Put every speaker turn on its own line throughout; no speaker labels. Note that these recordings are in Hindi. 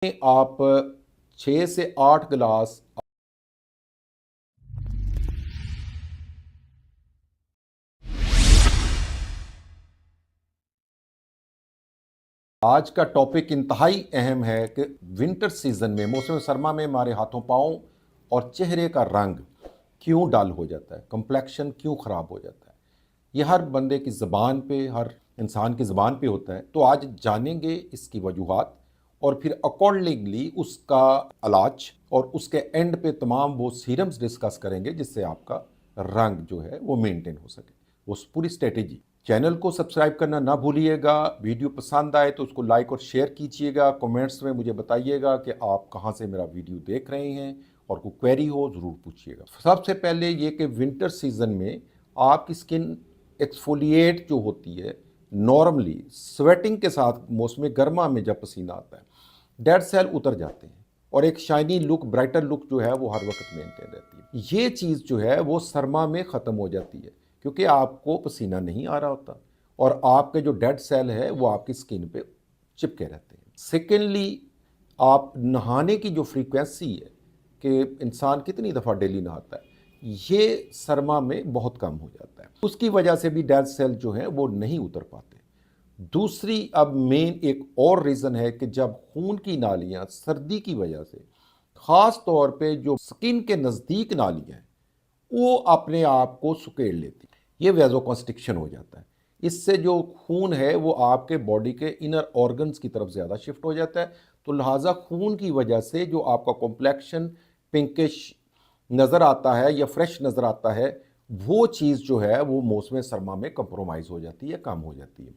आप 6 से 8 गिलास आज का टॉपिक इंतहाई अहम है कि विंटर सीजन में मौसम सरमा में हमारे हाथों पाँव और चेहरे का रंग क्यों डल हो जाता है, कंप्लेक्शन क्यों ख़राब हो जाता है। यह हर बंदे की ज़बान पे, हर इंसान की ज़बान पे होता है। तो आज जानेंगे इसकी वजूहात और फिर अकॉर्डिंगली उसका इलाज और उसके एंड पे तमाम वो सीरम्स डिस्कस करेंगे जिससे आपका रंग जो है वो मेंटेन हो सके, वो पूरी स्ट्रेटेजी। चैनल को सब्सक्राइब करना ना भूलिएगा। वीडियो पसंद आए तो उसको लाइक और शेयर कीजिएगा। कमेंट्स में मुझे बताइएगा कि आप कहाँ से मेरा वीडियो देख रहे हैं और कोई क्वेरी हो ज़रूर पूछिएगा। सबसे पहले ये कि विंटर सीजन में आपकी स्किन एक्सफोलिएट जो होती है नॉर्मली स्वेटिंग के साथ, मौसम गर्मा में जब पसीना आता है डेड सेल उतर जाते हैं और एक शाइनी लुक, ब्राइटर लुक जो है वो हर वक्त मेंटेन रहती है। ये चीज़ जो है वो सरमा में ख़त्म हो जाती है क्योंकि आपको पसीना नहीं आ रहा होता और आपके जो डेड सेल है वो आपकी स्किन पे चिपके रहते हैं। सेकेंडली, आप नहाने की जो फ्रीक्वेंसी है कि इंसान कितनी दफ़ा डेली नहाता है, ये सरमा में बहुत कम हो जाता है। उसकी वजह से भी डेड सेल जो हैं वो नहीं उतर पाते। दूसरी अब मेन एक और रीज़न है कि जब खून की नालियाँ सर्दी की वजह से, ख़ास तौर पे जो स्किन के नज़दीक नालियाँ हैं, वो अपने आप को सुकेड़ लेती, ये वेज़ोकंस्ट्रिक्शन हो जाता है। इससे जो खून है वो आपके बॉडी के इनर ऑर्गन्स की तरफ ज़्यादा शिफ्ट हो जाता है। तो लिहाजा खून की वजह से जो आपका कॉम्प्लेक्शन पिंकिश नज़र आता है या फ्रेश नज़र आता है, वो चीज़ जो है वो मौसम सरमा में कंप्रोमाइज़ हो जाती है, कम हो जाती है।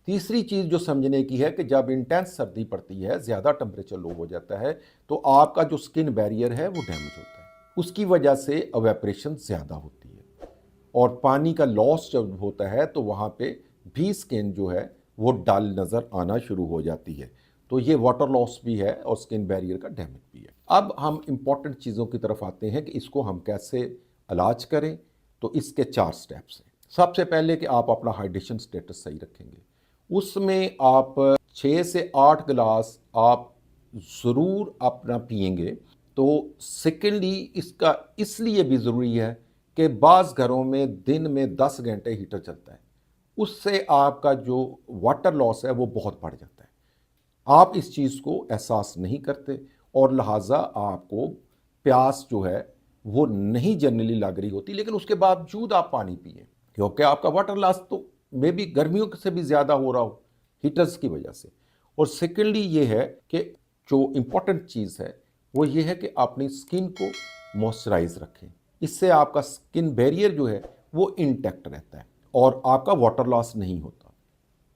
तीसरी चीज़ जो समझने की है कि जब इंटेंस सर्दी पड़ती है, ज़्यादा टेम्परेचर लो हो जाता है, तो आपका जो स्किन बैरियर है वो डैमेज होता है। उसकी वजह से एवेपोरेशन ज़्यादा होती है और पानी का लॉस जब होता है तो वहाँ पे भी स्किन जो है वो डल नज़र आना शुरू हो जाती है। तो ये वाटर लॉस भी है और स्किन बैरियर का डैमेज भी है। अब हम इम्पॉर्टेंट चीज़ों की तरफ आते हैं कि इसको हम कैसे इलाज करें। तो इसके 4 स्टेप्स हैं। सबसे पहले कि आप अपना हाइड्रेशन स्टेटस सही रखेंगे, उसमें आप 6 से 8 गिलास आप ज़रूर अपना पिएंगे। तो सेकेंडली इसका इसलिए भी ज़रूरी है कि बाज़ घरों में दिन में 10 घंटे हीटर चलता है, उससे आपका जो वाटर लॉस है वो बहुत बढ़ जाता है। आप इस चीज़ को एहसास नहीं करते और लिहाजा आपको प्यास जो है वो नहीं जनरली लग रही होती, लेकिन उसके बावजूद आप पानी पिए क्योंकि आपका वाटर लॉस तो मे भी गर्मियों से भी ज़्यादा हो रहा हो हीटर्स की वजह से। और सेकेंडली ये है कि जो इम्पोर्टेंट चीज़ है वो ये है कि अपनी स्किन को मॉइस्चराइज रखें। इससे आपका स्किन बैरियर जो है वो इंटैक्ट रहता है और आपका वाटर लॉस नहीं होता।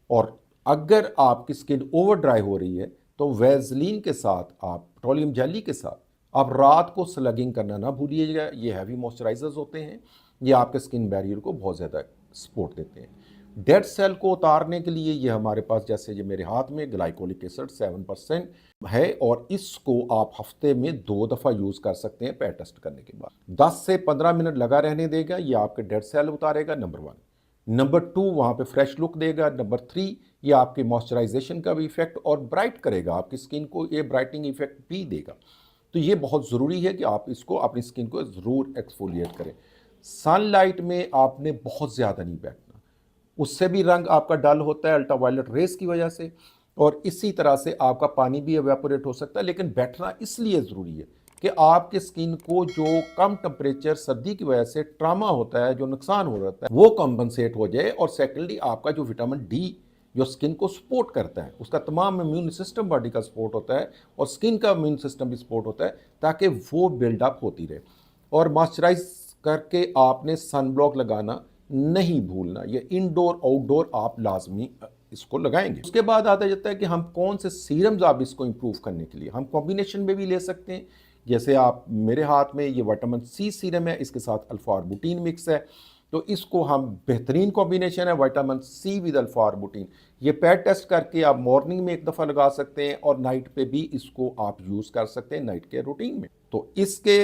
और अगर आपकी स्किन ओवर ड्राई हो रही है तो वैसलीन के साथ, आप पेट्रोलियम जेली के साथ आप रात को स्लगिंग करना ना भूलिएगा। ये हैवी मॉइस्चराइजर्स होते हैं, ये आपके स्किन बैरियर को बहुत ज़्यादा सपोर्ट देते हैं। डेड सेल को उतारने के लिए ये हमारे पास, जैसे ये मेरे हाथ में ग्लाइकोलिक एसिड 7% है और इसको आप हफ्ते में 2 दफ़ा यूज़ कर सकते हैं पैर टेस्ट करने के बाद। 10 से 15 मिनट लगा रहने देगा, ये आपके डेड सेल उतारेगा, नंबर 1। नंबर 2, वहाँ पे फ्रेश लुक देगा। नंबर 3, ये आपकी मॉइस्चराइजेशन का भी इफेक्ट और ब्राइट करेगा आपकी स्किन को, ये ब्राइटनिंग इफेक्ट भी देगा। तो ये बहुत ज़रूरी है कि आप इसको अपनी स्किन को ज़रूर एक्सफोलिएट करें। सनलाइट में आपने बहुत ज़्यादा नहीं बैठना, उससे भी रंग आपका डल होता है अल्ट्रावायलेट रेस की वजह से, और इसी तरह से आपका पानी भी एवेपोरेट हो सकता है। लेकिन बैठना इसलिए ज़रूरी है कि आपके स्किन को जो कम टेम्परेचर सर्दी की वजह से ट्रामा होता है, जो नुकसान हो रहा है, वो कम्पनसेट हो जाए। और सेकेंडली आपका जो विटामिन डी जो स्किन को सपोर्ट करता है, उसका तमाम इम्यून सिस्टम बॉडी का सपोर्ट होता है और स्किन का इम्यून सिस्टम भी सपोर्ट होता है ताकि वो बिल्डअप होती रहे। और मॉइस्चराइज करके आपने सन ब्लॉक लगाना नहीं भूलना, ये इंडोर आउटडोर आप लाजमी इसको लगाएंगे। उसके बाद आता जाता है कि हम कौन से सीरम्स आप इसको इंप्रूव करने के लिए हम कॉम्बिनेशन में भी ले सकते हैं। जैसे आप मेरे हाथ में ये विटामिन सी सीरम है, इसके साथ अल्फा आर्बुटीन मिक्स है, तो इसको हम बेहतरीन कॉम्बिनेशन है vitamin C with alpha arbutin. ये पैर टेस्ट करके आप मॉर्निंग में 1 दफ़ा लगा सकते हैं और नाइट पे भी इसको आप यूज़ कर सकते हैं नाइट के रूटीन में। तो इसके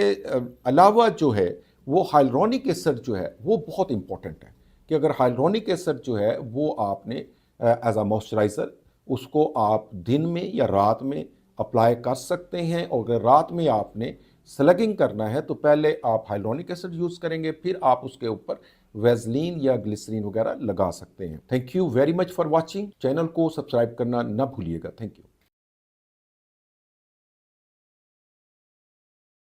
अलावा जो है वो हाइलुरोनिक एसिड जो है वो बहुत इंपॉर्टेंट है कि अगर हाइलुरोनिक एसिड जो है वो आपने एज अ मॉइस्चराइज़र उसको आप दिन में या रात में अप्लाई कर सकते हैं। और अगर रात में आपने स्लगिंग करना है तो पहले आप हाइलोनिक एसिड यूज़ करेंगे, फिर आप उसके ऊपर वेजलीन या ग्लिसरीन वगैरह लगा सकते हैं। Thank you very much for watching. Channel को सब्सक्राइब करना ना भूलिएगा। Thank you.